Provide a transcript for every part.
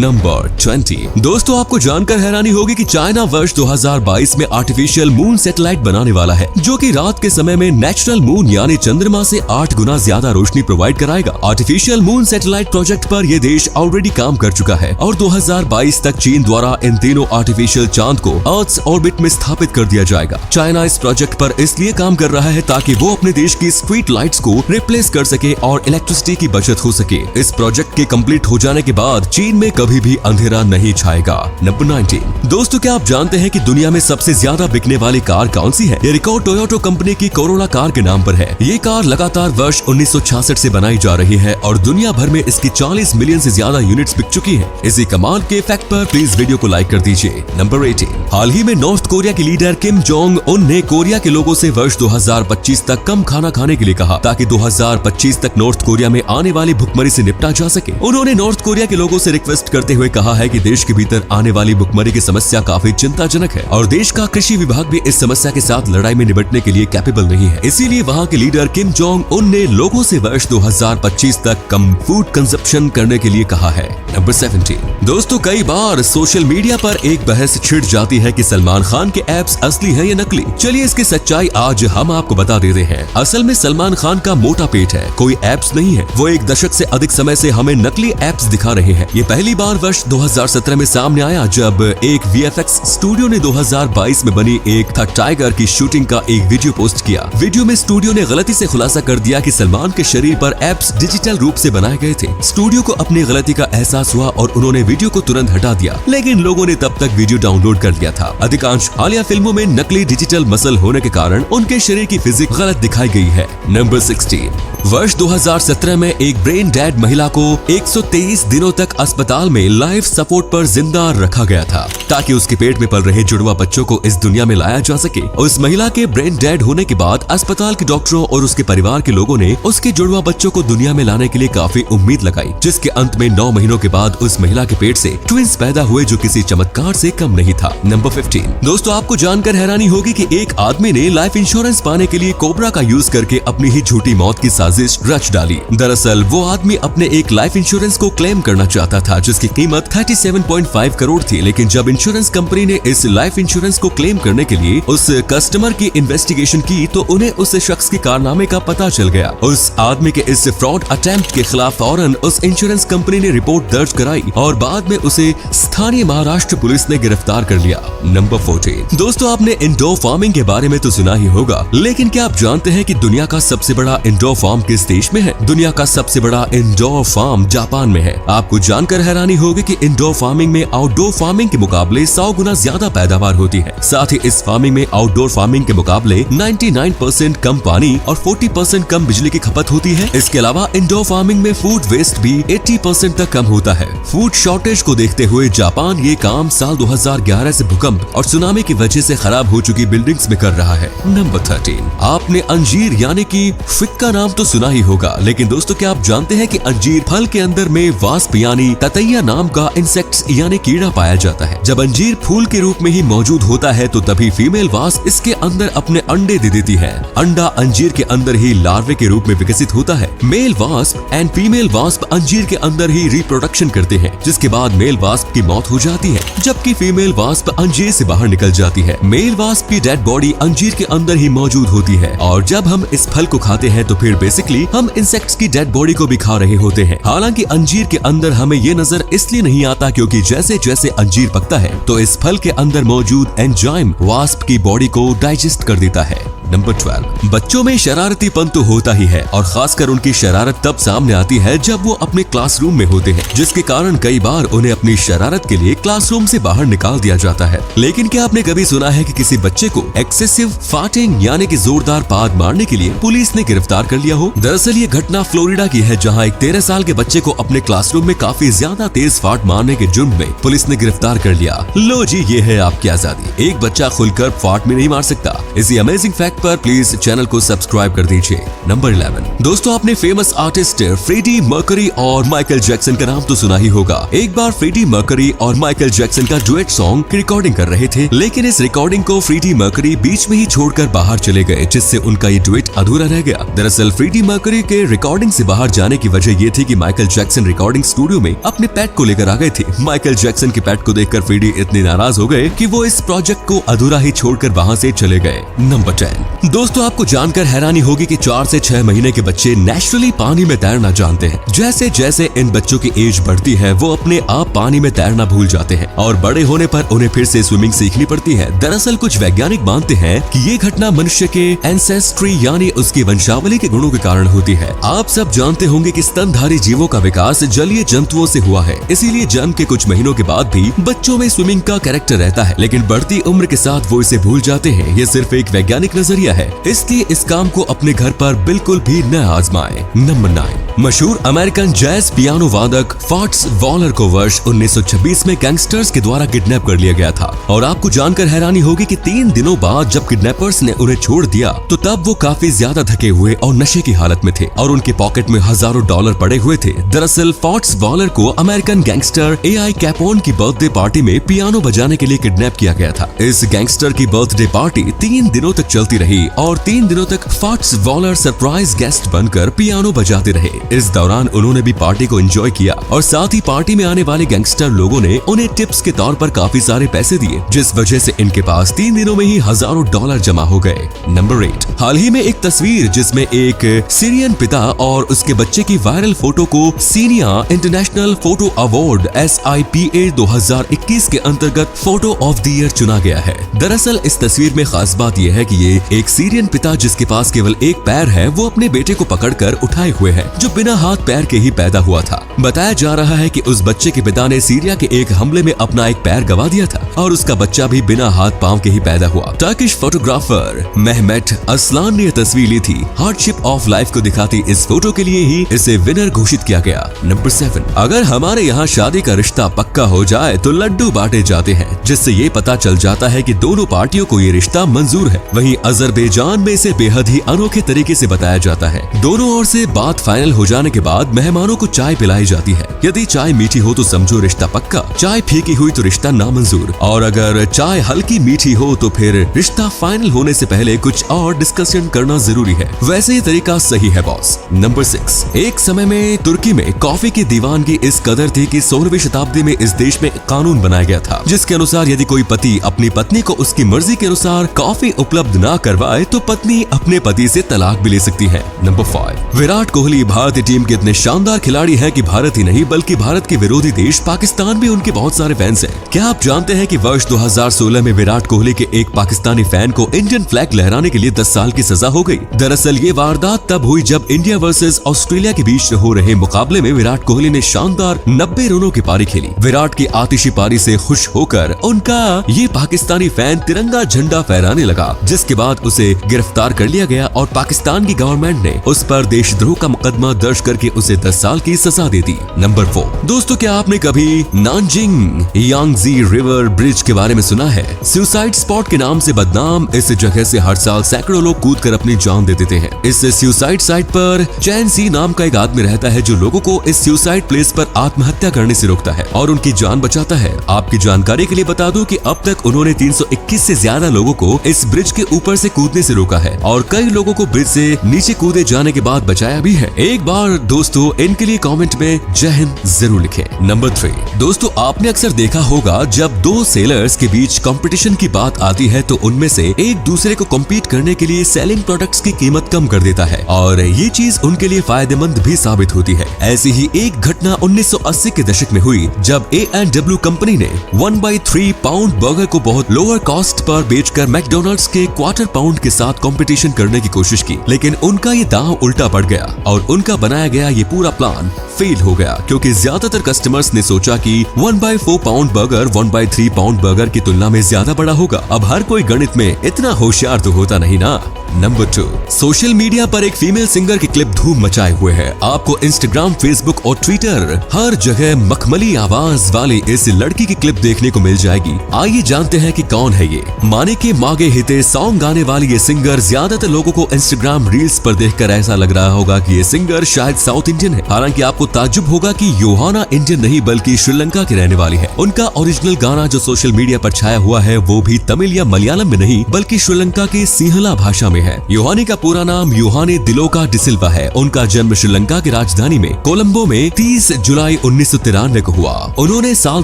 Number 20। दोस्तों आपको जानकर हैरानी होगी कि चाइना वर्ष 2022 में आर्टिफिशियल मून सैटेलाइट बनाने वाला है, जो कि रात के समय में नेचुरल मून यानी चंद्रमा से 8 गुना ज्यादा रोशनी प्रोवाइड कराएगा। आर्टिफिशियल मून सैटेलाइट प्रोजेक्ट पर यह देश ऑलरेडी काम कर चुका है और 2022 तक चीन द्वारा इन तीनों आर्टिफिशियल चांद को अर्थ ऑर्बिट में स्थापित कर दिया जाएगा। चाइना इस प्रोजेक्ट पर इसलिए काम कर रहा है ताकि वो अपने देश की स्ट्रीट लाइट्स को रिप्लेस कर सके और इलेक्ट्रिसिटी की बचत हो सके। इस प्रोजेक्ट के कंप्लीट हो जाने के बाद चीन में कभी भी अंधेरा नहीं छाएगा। नंबर 19। दोस्तों क्या आप जानते हैं कि दुनिया में सबसे ज्यादा बिकने वाली कार कौन सी है? ये रिकॉर्ड टोयोटा कंपनी की कोरोला कार के नाम पर है। ये कार लगातार वर्ष 1966 से बनाई जा रही है और दुनिया भर में इसकी 40 मिलियन से ज्यादा यूनिट्स बिक चुकी है। इसी कमाल के फैक्ट पर प्लीज वीडियो को लाइक कर दीजिए। नंबर 18। हाल ही में नॉर्थ कोरिया के लीडर किम जोंग उन ने कोरिया के लोगों से वर्ष 2025 तक कम खाना खाने के लिए कहा ताकि 2025 तक नॉर्थ कोरिया में आने वाली भुखमरी से निपटा जा सके। उन्होंने नॉर्थ कोरिया के लोगों से रिक्वेस्ट करते हुए कहा है कि देश के भीतर आने वाली भुखमरी की समस्या काफी चिंताजनक है और देश का कृषि विभाग भी इस समस्या के साथ लड़ाई में निपटने के लिए कैपेबल नहीं है। इसीलिए वहाँ के लीडर किम जोंग उन ने लोगों से वर्ष 2025 तक कम फूड कंजप्शन करने के लिए कहा है। नंबर 17। दोस्तों कई बार सोशल मीडिया पर एक बहस छिड़ जाती है कि सलमान खान के एप्स असली हैं या नकली। चलिए इसकी सच्चाई आज हम आपको बता देते हैं। असल में सलमान खान का मोटा पेट है, कोई एप्स नहीं है। वो एक दशक से अधिक समय से हमें नकली एप्स दिखा रहे हैं। ये पहली बार वर्ष 2017 में सामने आया जब एक VFX स्टूडियो ने 2022 में बनी एक था टाइगर की शूटिंग का एक वीडियो पोस्ट किया। वीडियो में स्टूडियो ने गलती से खुलासा कर दिया कि सलमान के शरीर पर एप्स डिजिटल रूप से बनाए गए थे। स्टूडियो को अपनी गलती का एहसास हुआ और उन्होंने वीडियो को तुरंत हटा दिया, लेकिन लोगों ने तब तक वीडियो डाउनलोड कर लिया था। अधिकांश हालिया फिल्मों में नकली डिजिटल मसल होने के कारण उनके शरीर की फिजिक गलत दिखाई गई है। नंबर 16। वर्ष 2017 में एक ब्रेन डेड महिला को 123 दिनों तक अस्पताल में लाइफ सपोर्ट पर जिंदा रखा गया था ताकि उसके पेट में पल रहे जुड़वा बच्चों को इस दुनिया में लाया जा सके। उस महिला के ब्रेन डेड होने के बाद अस्पताल के डॉक्टरों और उसके परिवार के लोगों ने उसके जुड़वा बच्चों को दुनिया में लाने के लिए काफी उम्मीद लगाई, जिसके अंत में 9 महीनों के बाद उस महिला के पेट से ट्विंस पैदा हुए जो किसी चमत्कार से कम नहीं था। नंबर 15। दोस्तों आपको जानकर हैरानी होगी कि एक आदमी ने लाइफ इंश्योरेंस पाने के लिए कोबरा का यूज करके अपनी ही झूठी मौत की साजिश रच डाली। दरअसल वो आदमी अपने एक लाइफ इंश्योरेंस को क्लेम करना चाहता था जिसकी कीमत 37.5 करोड़ थी, लेकिन जब इंश्योरेंस कंपनी ने इस लाइफ इंश्योरेंस को क्लेम करने के लिए उस कस्टमर की इन्वेस्टिगेशन की तो उन्हें उस शख्स के कारनामे का पता चल गया। उस आदमी के इस फ्रॉड अटेम्प्ट के खिलाफ फौरन उस इंश्योरेंस कंपनी ने रिपोर्ट दर्ज कराई और बाद में उसे स्थानीय महाराष्ट्र पुलिस ने गिरफ्तार कर लिया। नंबर 14। दोस्तों आपने इंडोर फार्मिंग के बारे में तो सुना ही होगा, लेकिन क्या आप जानते हैं कि दुनिया का सबसे बड़ा इंडोर फार्म किस देश में है? दुनिया का सबसे बड़ा इंडोर फार्म जापान में है। आपको जानकर हैरानी होगी कि इंडोर फार्मिंग में आउटडोर फार्मिंग के मुकाबले 100 गुना ज्यादा पैदावार होती है। साथ ही इस फार्मिंग में आउटडोर फार्मिंग के मुकाबले 99% कम पानी और 40% कम बिजली की खपत होती है। इसके अलावा इंडोर फार्मिंग में फूड वेस्ट भी 80% तक कम होता है। फूड शॉर्टेज को देखते हुए जापान ये काम साल 2011 से भूकंप और सुनामी की वजह से खराब हो चुकी बिल्डिंग्स में कर रहा है। नंबर 13। आपने अंजीर यानी कि फिग का नाम तो सुना ही होगा, लेकिन दोस्तों क्या आप जानते हैं कि अंजीर फल के अंदर में वास्प यानी ततैया नाम का इंसेक्ट्स यानी कीड़ा पाया जाता है। जब अंजीर फूल के रूप में ही मौजूद होता है तो तभी फीमेल वास्प इसके अंदर अपने अंडे दे देती है। अंडा अंजीर के अंदर ही लार्वे के रूप में विकसित होता है। Male wasp and female wasp अंजीर के अंदर ही रिप्रोडक्शन करते हैं, जिसके बाद मेल वास्प की मौत हो जाती है जबकि फीमेल वास्प अंजीर से बाहर निकल जाती है। मेल वास्प की डेड बॉडी अंजीर के अंदर ही मौजूद होती है और जब हम इस फल को खाते हैं तो फिर बेसिकली हम इंसेक्ट्स की डेड बॉडी को भी खा रहे होते हैं। हालांकि अंजीर के अंदर हमें ये नजर इसलिए नहीं आता क्योंकि जैसे जैसे अंजीर पकता है तो इस फल के अंदर मौजूद एंजाइम वास्प की बॉडी को डाइजेस्ट कर देता है। नंबर 12। बच्चों में शरारतीपन तो होता ही है और खासकर उनकी शरारत तब सामने आती है जब वो अपने क्लासरूम में होते हैं, जिसके कारण कई बार उन्हें अपनी शरारत के लिए क्लासरूम से बाहर निकाल दिया जाता है। लेकिन क्या आपने कभी सुना है कि किसी बच्चे को एक्सेसिव फार्टिंग यानी कि जोरदार पाद मारने के लिए पुलिस ने गिरफ्तार कर लिया हो? दरअसल ये घटना फ्लोरिडा की है, जहाँ एक 13 साल के बच्चे को अपने क्लासरूम में काफी ज्यादा तेज फाट मारने के जुर्म में पुलिस ने गिरफ्तार कर लिया। लो जी, ये है आपकी आजादी। एक बच्चा खुलकर फाट में नहीं मार सकता। इसी अमेजिंग फैक्ट वक्त पर प्लीज चैनल को सब्सक्राइब कर दीजिए। नंबर 11 दोस्तों, आपने फेमस आर्टिस्ट फ्रेडी मर्करी और माइकल जैक्सन का नाम तो सुना ही होगा। एक बार फ्रेडी मर्करी और माइकल जैक्सन का डुएट सॉन्ग की रिकॉर्डिंग कर रहे थे, लेकिन इस रिकॉर्डिंग को फ्रेडी मर्करी बीच में ही छोड़कर बाहर चले गए, जिससे उनका ये डुएट अधूरा रह गया। दरअसल फ्रेडी मर्करी के रिकॉर्डिंग से बाहर जाने की वजह ये थी कि माइकल जैक्सन रिकॉर्डिंग स्टूडियो में अपने पेट को लेकर आ गए थे। माइकल जैक्सन के पेट को देखकर फ्रेडी इतने नाराज हो गए कि वो इस प्रोजेक्ट को अधूरा ही छोड़कर वहां से चले गए। नंबर 10 दोस्तों, आपको जानकर हैरानी होगी कि 4 से 6 महीने के बच्चे नेचुरली पानी में तैरना जानते हैं। जैसे जैसे इन बच्चों की एज बढ़ती है वो अपने आप पानी में तैरना भूल जाते हैं और बड़े होने पर उन्हें फिर से स्विमिंग सीखनी पड़ती है। दरअसल कुछ वैज्ञानिक मानते हैं कि ये घटना मनुष्य के एंसेस्ट्री यानी उसकी वंशावली के गुणों के कारण होती है। आप सब जानते होंगे कि स्तनधारी जीवों का विकास जलीय जंतुओं से हुआ है, इसीलिए जन्म के कुछ महीनों के बाद भी बच्चों में स्विमिंग का कैरेक्टर रहता है, लेकिन बढ़ती उम्र के साथ वो इसे भूल जाते हैं। ये सिर्फ एक वैज्ञानिक नजरिया है, इसलिए इस काम को अपने घर पर बिल्कुल भी न आजमाएं। नंबर 9 मशहूर अमेरिकन जैज पियानो वादक फाट्स वॉलर को वर्ष 1926 में गैंगस्टर्स के द्वारा किडनैप कर लिया गया था और आपको जानकर हैरानी होगी कि 3 दिनों बाद जब किडनैपर्स ने उन्हें छोड़ दिया तो तब वो काफी ज्यादा थके हुए और नशे की हालत में थे और उनके पॉकेट में हजारों डॉलर पड़े हुए थे। दरअसल फाट्स वॉलर को अमेरिकन गैंगस्टर एआई कैपोन की बर्थडे पार्टी में पियानो बजाने के लिए किडनैप किया गया था। इस गैंगस्टर की बर्थडे पार्टी 3 दिनों तक चलती रही और 3 दिनों तक फाट्स वॉलर सरप्राइज गेस्ट बनकर पियानो बजाते रहे। इस दौरान उन्होंने भी पार्टी को एंजॉय किया और साथ ही पार्टी में आने वाले गैंगस्टर लोगों ने उन्हें टिप्स के तौर पर काफी सारे पैसे दिए, जिस वजह से इनके पास 3 दिनों में ही हजारों डॉलर जमा हो गए। नंबर 8 हाल ही में एक तस्वीर जिसमें एक सीरियन पिता और उसके बच्चे की वायरल फोटो को सीनिया इंटरनेशनल फोटो अवार्ड SIPA 2021 के अंतर्गत फोटो ऑफ द ईयर चुना गया है। दरअसल इस तस्वीर में खास बात यह है कि ये एक सीरियन पिता जिसके पास केवल एक पैर है, वो अपने बेटे को पकड़कर उठाए हुए है जो बिना हाथ पैर के ही पैदा हुआ था। बताया जा रहा है कि उस बच्चे के पिता ने सीरिया के एक हमले में अपना एक पैर गवा दिया था और उसका बच्चा भी बिना हाथ पांव के ही पैदा हुआ। टर्किश फोटोग्राफर मेहमेट असलान ने यह तस्वीर ली थी। हार्डशिप ऑफ लाइफ को दिखाती इस फोटो के लिए ही इसे विनर घोषित किया गया। नंबर 7 अगर हमारे यहाँ शादी का रिश्ता पक्का हो जाए तो लड्डू बांटे जाते हैं, जिससे ये पता चल जाता है कि दोनों पार्टियों को ये रिश्ता मंजूर है। वहीं अजरबैजान में इसे बेहद ही अनोखे तरीके से बताया जाता है। दोनों ओर से बात फाइनल हो जाने के बाद मेहमानों को चाय पिलाई जाती है। यदि चाय मीठी हो तो समझो रिश्ता पक्का, चाय फीकी हुई तो रिश्ता नामंजूर, और अगर चाय हल्की मीठी हो तो फिर रिश्ता फाइनल होने से पहले कुछ और डिस्कशन करना जरूरी है। वैसे ये तरीका सही है बॉस। नंबर 6 एक समय में तुर्की में कॉफी की दीवानगी इस कदर थी कि 16वीं शताब्दी में इस देश में कानून बनाया गया था, जिसके अनुसार यदि कोई पति अपनी पत्नी को उसकी मर्जी के अनुसार कॉफी उपलब्ध ना करवाए तो पत्नी अपने पति से तलाक भी ले सकती है। नंबर 5 विराट कोहली भारतीय टीम के इतने शानदार खिलाड़ी हैं कि भारत ही नहीं बल्कि भारत के विरोधी देश पाकिस्तान में उनके बहुत सारे फैंस हैं। क्या आप जानते हैं कि वर्ष 2016 में विराट कोहली के एक पाकिस्तानी फैन को इंडियन फ्लैग लहराने के लिए 10 साल की सजा हो गई। दरअसल ये वारदात तब हुई जब इंडिया वर्सेस ऑस्ट्रेलिया के बीच हो रहे मुकाबले में विराट कोहली ने शानदार 90 रनों की पारी खेली। विराट की आतिशी पारी से खुश होकर उनका ये पाकिस्तानी फैन तिरंगा झंडा फहराने लगा, जिसके बाद उसे गिरफ्तार कर लिया गया और पाकिस्तान की गवर्नमेंट ने उस पर देशद्रोह का मुकदमा दर्ज करके उसे 10 साल की सजा दे दी। नंबर 4 दोस्तों, क्या आपने कभी नानजिंग यांगजी रिवर ब्रिज के बारे में सुना है? सुसाइड स्पॉट के नाम से बदनाम इस जगह से हर साल सैकड़ों लोग कूद कर अपनी जान दे देते हैं। इस सुसाइड साइट पर चैन सी नाम का एक आदमी रहता है जो लोगों को इस सुसाइड प्लेस पर आत्महत्या करने से रोकता है और उनकी जान बचाता है। आपकी जानकारी के लिए बता दूं कि अब तक उन्होंने 321 से ज्यादा लोगों को इस ब्रिज के ऊपर से कूदने से रोका है और कई लोगों को ब्रिज से नीचे कूदे जाने के बाद बचाया भी है। एक बार दोस्तों इनके लिए कमेंट में जय हिंद जरूर लिखें। नंबर 3 दोस्तों, आपने अक्सर देखा होगा जब 2 सेलर्स के बीच कंपटीशन की बात आती है तो उनमें से एक दूसरे को कम्पीट करने के लिए सेलिंग प्रोडक्ट्स की कीमत कम कर देता है और ये चीज उनके लिए फायदेमंद भी साबित होती है। ऐसी ही एक घटना 1980 के दशक में हुई जब A&W कंपनी ने 1/3 पाउंड बर्गर को बहुत लोअर कॉस्ट पर बेचकर मैकडॉनल्ड्स के क्वार्टर पाउंड के साथ कंपटीशन करने की कोशिश की, लेकिन उनका ये दांव उल्टा पड़ गया और उनका बनाया गया ये पूरा प्लान फेल हो गया क्योंकि ज्यादातर कस्टमर्स ने सोचा कि 1/4 पाउंड बर्गर 1/3 पाउंड बर्गर की तुलना में ज्यादा बड़ा होगा। अब हर कोई गणित में इतना होशियार तो होता नहीं ना। नंबर 2 सोशल मीडिया पर एक फीमेल सिंगर की क्लिप धूम मचाए हुए है। आपको इंस्टाग्राम, फेसबुक और ट्विटर हर जगह मखमली आवाज वाली इस लड़की की क्लिप देखने को मिल जाएगी। आइए जानते हैं कि कौन है ये। माने के मागे हिते सॉन्ग गाने वाली ये सिंगर ज्यादातर लोगों को इंस्टाग्राम रील्स पर देखकर ऐसा लग रहा होगा कि ये सिंगर शायद साउथ इंडियन है। हालांकि आपको ताज्जुब होगा कि योहाना इंडियन नहीं बल्कि श्रीलंका की रहने वाली है। उनका ओरिजिनल गाना जो सोशल मीडिया पर छाया हुआ है वो भी तमिल या मलयालम में नहीं बल्कि श्रीलंका की सिंहला भाषा में है। योहानी का पूरा नाम योहाने दिलोका डिसिल्वा है। उनका जन्म श्रीलंका की राजधानी में कोलंबो में 30 जुलाई 1993 को हुआ। उन्होंने साल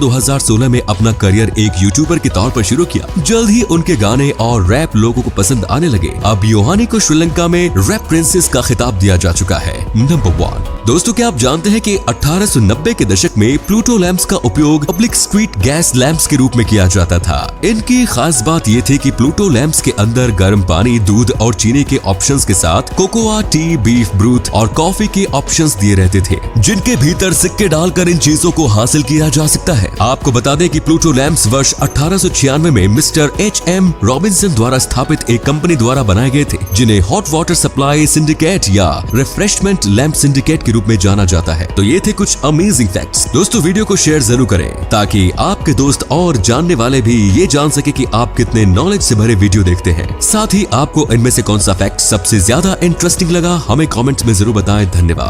2016 में अपना करियर एक यूट्यूबर के तौर पर शुरू किया। जल्द ही उनके गाने और रैप लोगों को पसंद आने लगे। अब योहानी को श्रीलंका में रैप प्रिंसेस का खिताब दिया जा चुका है। नंबर 1। दोस्तों, क्या आप जानते हैं कि 1890 के दशक में प्लूटो लैंप्स का उपयोग पब्लिक स्ट्रीट गैस लैंप्स के रूप में किया जाता था। इनकी खास बात ये थी कि प्लूटो लैंप्स के अंदर गर्म पानी, दूध और चीनी के ऑप्शंस के साथ कोकोआ, टी, बीफ ब्रूथ और कॉफी के ऑप्शंस दिए रहते थे, जिनके भीतर सिक्के डालकर इन चीजों को हासिल किया जा सकता है। आपको बता दें कि प्लूटो लैंप्स वर्ष 1896 में मिस्टर H.M. रॉबिन्सन द्वारा स्थापित एक कंपनी द्वारा बनाए गए थे, जिन्हें हॉट वाटर सप्लाई सिंडिकेट या रिफ्रेशमेंट लैंप सिंडिकेट के रूप में जाना जाता है। तो ये थे कुछ अमेजिंग फैक्ट्स। दोस्तों, वीडियो को शेयर जरूर करें ताकि आपके दोस्त और जानने वाले भी ये जान सके कि आप कितने नॉलेज से भरे वीडियो देखते हैं। साथ ही आपको इनमें से कौन सा फैक्ट सबसे ज्यादा इंटरेस्टिंग लगा हमें कमेंट्स में जरूर बताएं। धन्यवाद।